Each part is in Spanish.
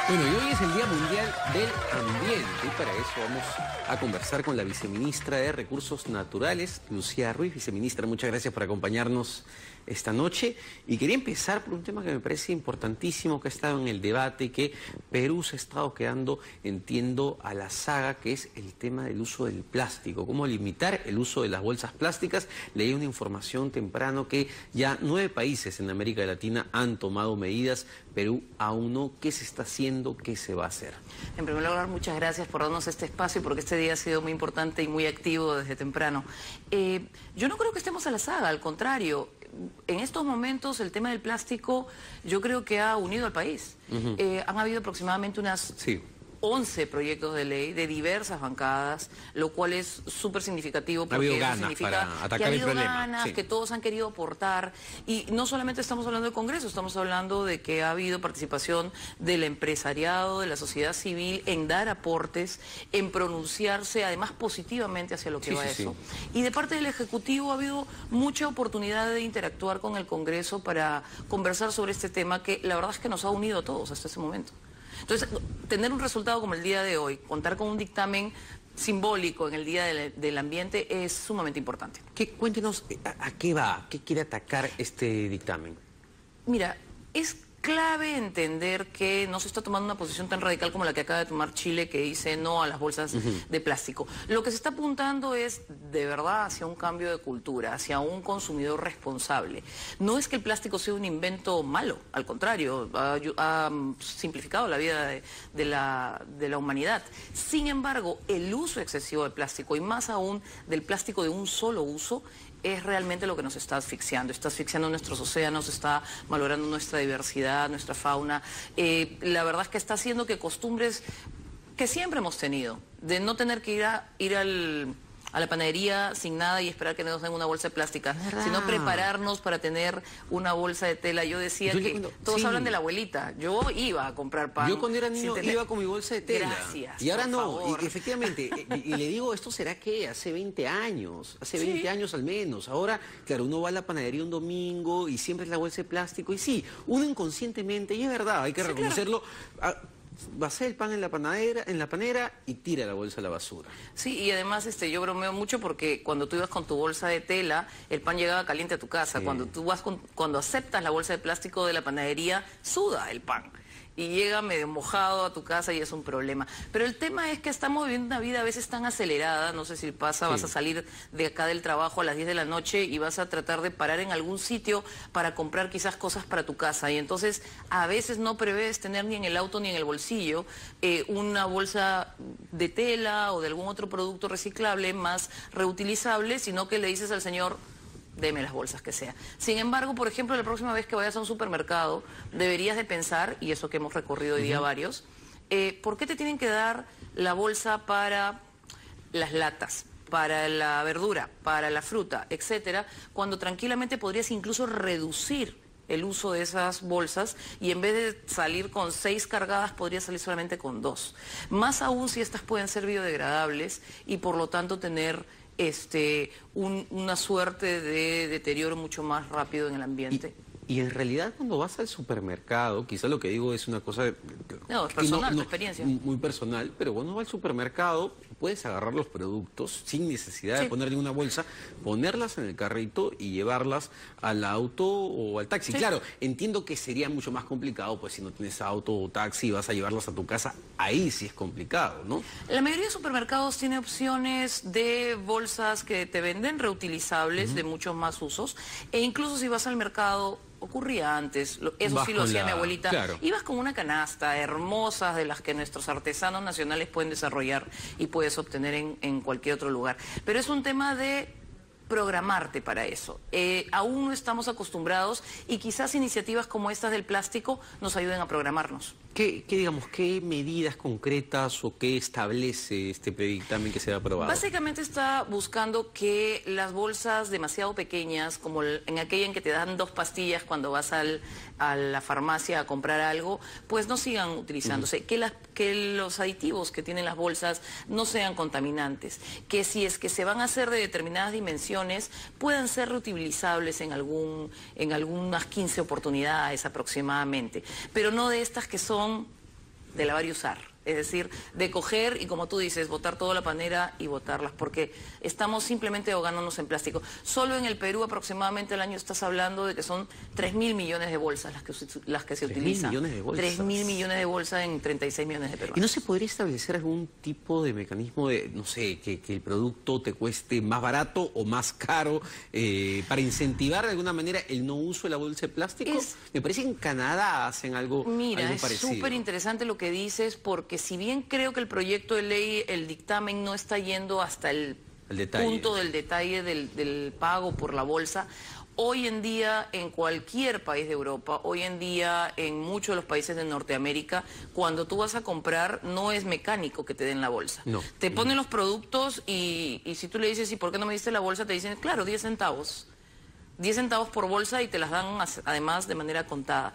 Bueno, y hoy es el Día Mundial del Ambiente y para eso vamos a conversar con la viceministra de Recursos Naturales, Lucía Ruiz. Viceministra, muchas gracias por acompañarnos esta noche. Y quería empezar por un tema que me parece importantísimo, que ha estado en el debate y que Perú se ha estado quedando, entiendo, a la saga, que es el tema del uso del plástico. ¿Cómo limitar el uso de las bolsas plásticas? Leí una información temprano que ya 9 países en América Latina han tomado medidas, Perú aún no. ¿Qué se está haciendo? ¿Qué se va a hacer? En primer lugar, muchas gracias por darnos este espacio, porque este día ha sido muy importante y muy activo desde temprano. Yo no creo que estemos a la saga, al contrario. En estos momentos el tema del plástico yo creo que ha unido al país. Han habido aproximadamente unas 11 proyectos de ley de diversas bancadas, lo cual es súper significativo porque eso significa que ha habido ganas, que todos han querido aportar. Y no solamente estamos hablando del Congreso, estamos hablando de que ha habido participación del empresariado, de la sociedad civil en dar aportes, en pronunciarse además positivamente hacia lo que va eso. Y de parte del Ejecutivo ha habido mucha oportunidad de interactuar con el Congreso para conversar sobre este tema que la verdad es que nos ha unido a todos hasta ese momento. Entonces, tener un resultado como el día de hoy, contar con un dictamen simbólico en el Día del Ambiente es sumamente importante. Cuéntenos a qué va, qué quiere atacar este dictamen. Mira, es clave entender que no se está tomando una posición tan radical como la que acaba de tomar Chile, que dice no a las bolsas de plástico. Lo que se está apuntando es de verdad hacia un cambio de cultura, hacia un consumidor responsable. No es que el plástico sea un invento malo, al contrario, ha simplificado la vida de la humanidad. Sin embargo, el uso excesivo del plástico, y más aún del plástico de un solo uso, es realmente lo que nos está asfixiando nuestros océanos, está valorando nuestra diversidad, nuestra fauna. La verdad es que está haciendo que costumbres que siempre hemos tenido, de no tener que ir a la panadería sin nada y esperar que nos den una bolsa de plástica, sino prepararnos para tener una bolsa de tela. Yo decía todos hablan de la abuelita, yo iba a comprar pan. Yo cuando era niño iba con mi bolsa de tela. Gracias, y ahora no, favor. y efectivamente, y le digo, ¿esto será qué? Hace 20 años, hace 20 años al menos. Ahora, claro, uno va a la panadería un domingo y siempre es la bolsa de plástico, y sí, uno inconscientemente, y es verdad, hay que reconocerlo, vacía el pan en la panera y tira la bolsa a la basura. Sí, y además yo bromeo mucho porque cuando tú ibas con tu bolsa de tela, el pan llegaba caliente a tu casa. Cuando aceptas la bolsa de plástico de la panadería, suda el pan y llega medio mojado a tu casa y es un problema. Pero el tema es que estamos viviendo una vida a veces tan acelerada, no sé si pasa, vas a salir de acá del trabajo a las 10 de la noche y vas a tratar de parar en algún sitio para comprar quizás cosas para tu casa, y entonces a veces no prevés tener ni en el auto ni en el bolsillo una bolsa de tela o de algún otro producto reciclable más reutilizable, sino que le dices al señor: deme las bolsas que sea. Sin embargo, por ejemplo, la próxima vez que vayas a un supermercado, deberías de pensar, y eso que hemos recorrido hoy día varios, ¿por qué te tienen que dar la bolsa para las latas, para la verdura, para la fruta, etcétera, cuando tranquilamente podrías incluso reducir el uso de esas bolsas y en vez de salir con 6 cargadas podrías salir solamente con 2? Más aún si estas pueden ser biodegradables y por lo tanto tener una suerte de deterioro mucho más rápido en el ambiente. Y en realidad cuando vas al supermercado, quizá lo que digo es una cosa... No, es personal, tu experiencia. Muy personal, pero cuando vas al supermercado puedes agarrar los productos sin necesidad de ponerle una bolsa, ponerlas en el carrito y llevarlas al auto o al taxi. Claro, entiendo que sería mucho más complicado, pues si no tienes auto o taxi y vas a llevarlas a tu casa, ahí sí es complicado, ¿no? La mayoría de supermercados tiene opciones de bolsas que te venden reutilizables de muchos más usos, e incluso si vas al mercado... Ocurría antes, eso sí lo hacía mi abuelita. Ibas con una canasta hermosa de las que nuestros artesanos nacionales pueden desarrollar y puedes obtener en cualquier otro lugar. Pero es un tema de programarte para eso. Aún no estamos acostumbrados y quizás iniciativas como estas del plástico nos ayuden a programarnos. ¿Qué medidas concretas o qué establece este predictamen que se ha aprobado? Básicamente está buscando que las bolsas demasiado pequeñas, como en aquella en que te dan 2 pastillas cuando vas a la farmacia a comprar algo, pues no sigan utilizándose. Que los aditivos que tienen las bolsas no sean contaminantes. Que si es que se van a hacer de determinadas dimensiones, puedan ser reutilizables en algunas 15 oportunidades aproximadamente. Pero no de estas que son de lavar y usar. Es decir, de coger y, como tú dices, botar toda la panera y botarlas, porque estamos simplemente ahogándonos en plástico. Solo en el Perú aproximadamente al año estás hablando de que son 3.000 millones de bolsas las que se utilizan. 3.000 millones de bolsas. 3.000 millones de bolsas en 36 millones de peruanos. ¿Y no se podría establecer algún tipo de mecanismo de, no sé, que el producto te cueste más barato o más caro para incentivar de alguna manera el no uso de la bolsa de plástico? Me parece que en Canadá hacen algo Mira, algo parecido. Es súper interesante lo que dices, porque si bien creo que el proyecto de ley, el dictamen no está yendo hasta el punto del detalle del pago por la bolsa, hoy en día en cualquier país de Europa, hoy en día en muchos de los países de Norteamérica, cuando tú vas a comprar no es mecánico que te den la bolsa. No. Te ponen los productos y si tú le dices, ¿y por qué no me diste la bolsa? Te dicen, claro, 10 centavos. 10 centavos por bolsa y te las dan además de manera contada.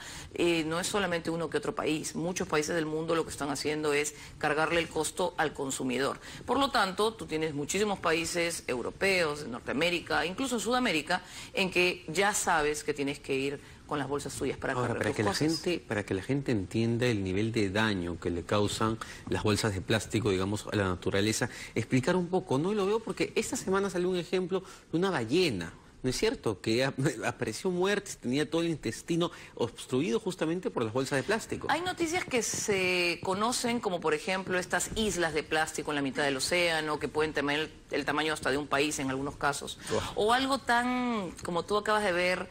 No es solamente uno que otro país. Muchos países del mundo lo que están haciendo es cargarle el costo al consumidor. Por lo tanto, tú tienes muchísimos países europeos, de Norteamérica, incluso en Sudamérica, en que ya sabes que tienes que ir con las bolsas tuyas para cargar tus cosas. Para que la gente entienda el nivel de daño que le causan las bolsas de plástico, digamos, a la naturaleza, explicar un poco, ¿no? Y lo veo porque esta semana salió un ejemplo de una ballena. ¿No es cierto? Que apareció muerta, tenía todo el intestino obstruido justamente por las bolsas de plástico. Hay noticias que se conocen como, por ejemplo, estas islas de plástico en la mitad del océano, que pueden tener el tamaño hasta de un país en algunos casos. O algo tan, como tú acabas de ver,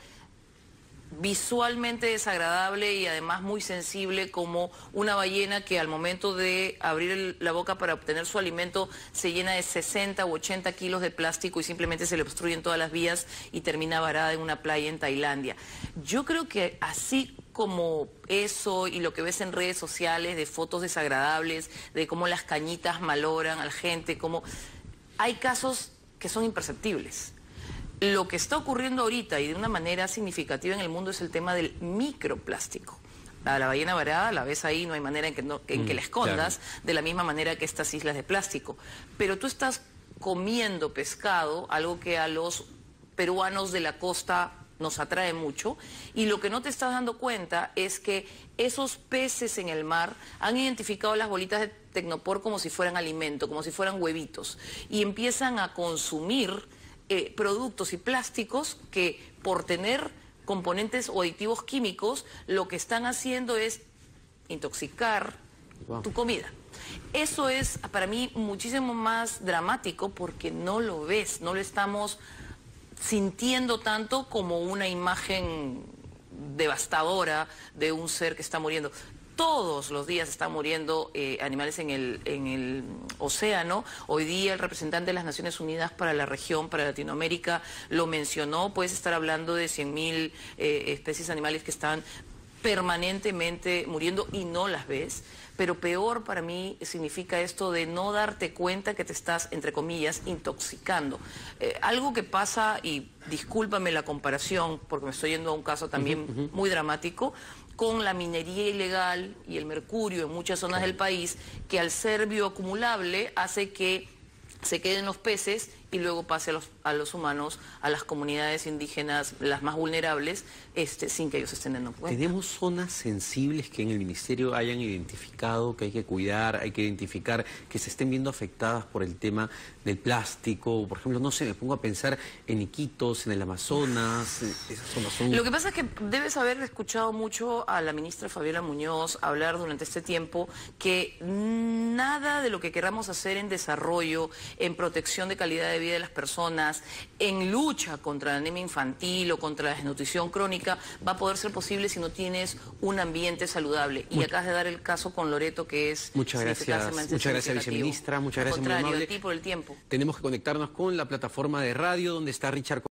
visualmente desagradable y además muy sensible, como una ballena que al momento de abrir la boca para obtener su alimento se llena de 60 u 80 kilos de plástico y simplemente se le obstruyen todas las vías y termina varada en una playa en Tailandia. Yo creo que así como eso y lo que ves en redes sociales de fotos desagradables, de cómo las cañitas malogran a la gente, como hay casos que son imperceptibles. Lo que está ocurriendo ahorita y de una manera significativa en el mundo es el tema del microplástico. A la ballena varada la ves ahí, no hay manera en que la escondas, claro, de la misma manera que estas islas de plástico. Pero tú estás comiendo pescado, algo que a los peruanos de la costa nos atrae mucho, y lo que no te estás dando cuenta es que esos peces en el mar han identificado las bolitas de tecnopor como si fueran alimento, como si fueran huevitos, y empiezan a consumir productos y plásticos que, por tener componentes o aditivos químicos, lo que están haciendo es intoxicar tu comida. Eso es para mí muchísimo más dramático porque no lo ves, no lo estamos sintiendo tanto como una imagen devastadora de un ser que está muriendo. Todos los días están muriendo animales en el océano. Hoy día el representante de las Naciones Unidas para la región, para Latinoamérica, lo mencionó. Puedes estar hablando de 100.000 especies animales que están permanentemente muriendo y no las ves. Pero peor para mí significa esto de no darte cuenta que te estás, entre comillas, intoxicando. Algo que pasa, y discúlpame la comparación, porque me estoy yendo a un caso también muy dramático, con la minería ilegal y el mercurio en muchas zonas del país, que al ser bioacumulable hace que se queden los peces y luego pase a los humanos, a las comunidades indígenas, las más vulnerables, sin que ellos estén dando cuenta. ¿Tenemos zonas sensibles que en el Ministerio hayan identificado, que hay que cuidar, hay que identificar, que se estén viendo afectadas por el tema del plástico? Por ejemplo, no sé, me pongo a pensar en Iquitos, en el Amazonas, esas zonas son... Lo que pasa es que debes haber escuchado mucho a la ministra Fabiola Muñoz hablar durante este tiempo que nada de lo que queramos hacer en desarrollo, en protección de calidad de vida de las personas, en lucha contra la anemia infantil o contra la desnutrición crónica, va a poder ser posible si no tienes un ambiente saludable. Y acabas de dar el caso con Loreto, que es... Muchas gracias, viceministra, muchas gracias, muy amable. A ti por el tiempo. Tenemos que conectarnos con la plataforma de radio donde está Richard